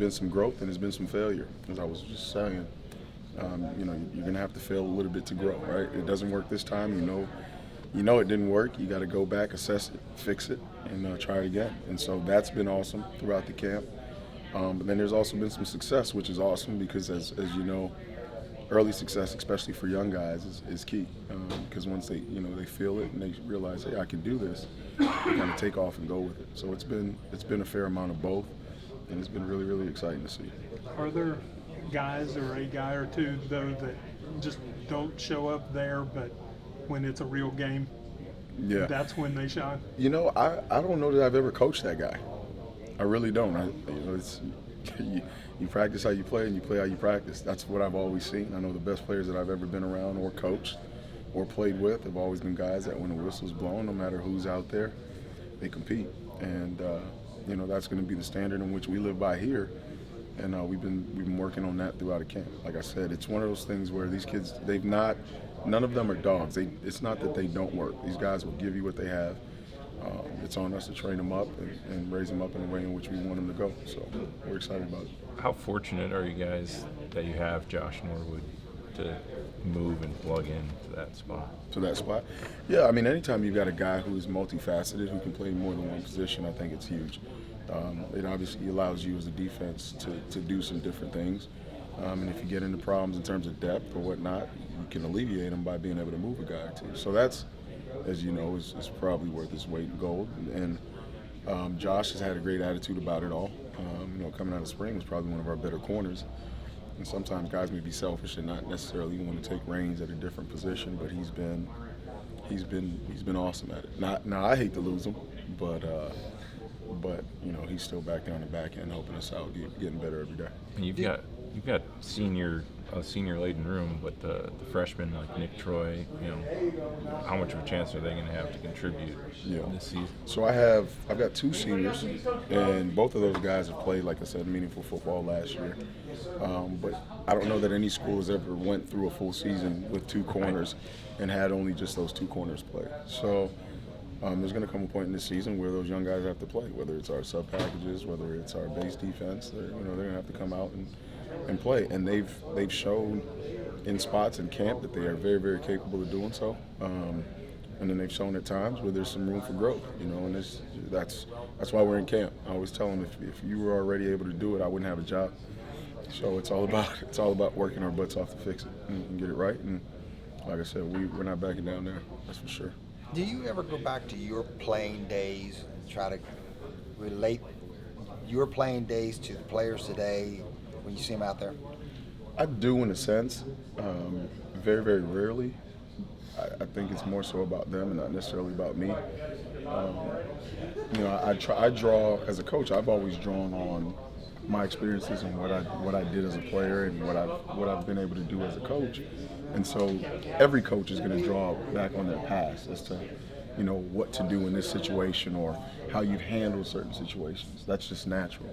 been some growth and there's been some failure. As I was just saying, you're going to have to fail a little bit to grow, right? It doesn't work this time. You know it didn't work. You got to go back, assess it, fix it, and try it again. And so that's been awesome throughout the camp. But then there's also been some success, which is awesome because, as you know, early success, especially for young guys, is key. Because once they feel it and they realize, hey, I can do this, they kind of take off and go with it. So it's been a fair amount of both, and it's been really, really exciting to see. Are there guys or a guy or two, though, that just don't show up there, but when it's a real game, that's when they shine? I don't know that I've ever coached that guy. I really don't. It's you practice how you play and you play how you practice. That's what I've always seen. I know the best players that I've ever been around or coached or played with have always been guys that when the whistle's blown, no matter who's out there, they compete. And that's going to be the standard in which we live by here. And we've been working on that throughout the camp. Like I said, it's one of those things where these kids, none of them are dogs. It's not that they don't work. These guys will give you what they have. It's on us to train them up and raise them up in a way in which we want them to go. So we're excited about it. How fortunate are you guys that you have Josh Norwood to move and plug into that spot? To that spot? Yeah, I mean, anytime you've got a guy who is multifaceted, who can play more than one position, I think it's huge. It obviously allows you as a defense to do some different things. And if you get into problems in terms of depth or whatnot, you can alleviate them by being able to move a guy or two. So that's, as you know, is probably worth its weight in gold. And Josh has had a great attitude about it all. Coming out of spring was probably one of our better corners. And sometimes guys may be selfish and not necessarily want to take reins at a different position, but he's been awesome at it. Now I hate to lose him, but he's still back there on the back end helping us out, getting better every day. And you've got a senior laden room, but the freshmen like Nick Troy, how much of a chance are they going to have to contribute this season? So I've got two seniors, and both of those guys have played, like I said, meaningful football last year. But I don't know that any school has ever went through a full season with two corners and had only just those two corners play. So there's going to come a point in this season where those young guys have to play, whether it's our sub packages, whether it's our base defense. They're going to have to come out and play, and they've shown in spots in camp that they are very, very capable of doing so. And then they've shown at times where there's some room for growth, and that's why we're in camp. I always tell them if you were already able to do it, I wouldn't have a job. So it's all about working our butts off to fix it and get it right. And like I said, we're not backing down there. That's for sure. Do you ever go back to your playing days and try to relate your playing days to the players today when you see them out there? I do, in a sense. Very, very rarely. I think it's more so about them and not necessarily about me. I draw as a coach. I've always drawn on my experiences and what I did as a player and what I've been able to do as a coach. And so every coach is going to draw back on their past as to what to do in this situation or how you've handled certain situations. That's just natural.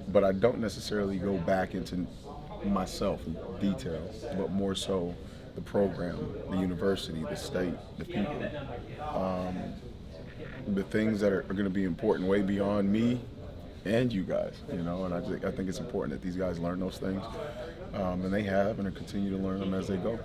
But I don't necessarily go back into myself in detail, but more so the program, the university, the state, the people, the things that are going to be important way beyond me and you guys, and I think it's important that these guys learn those things, and they have and continue to learn them as they go.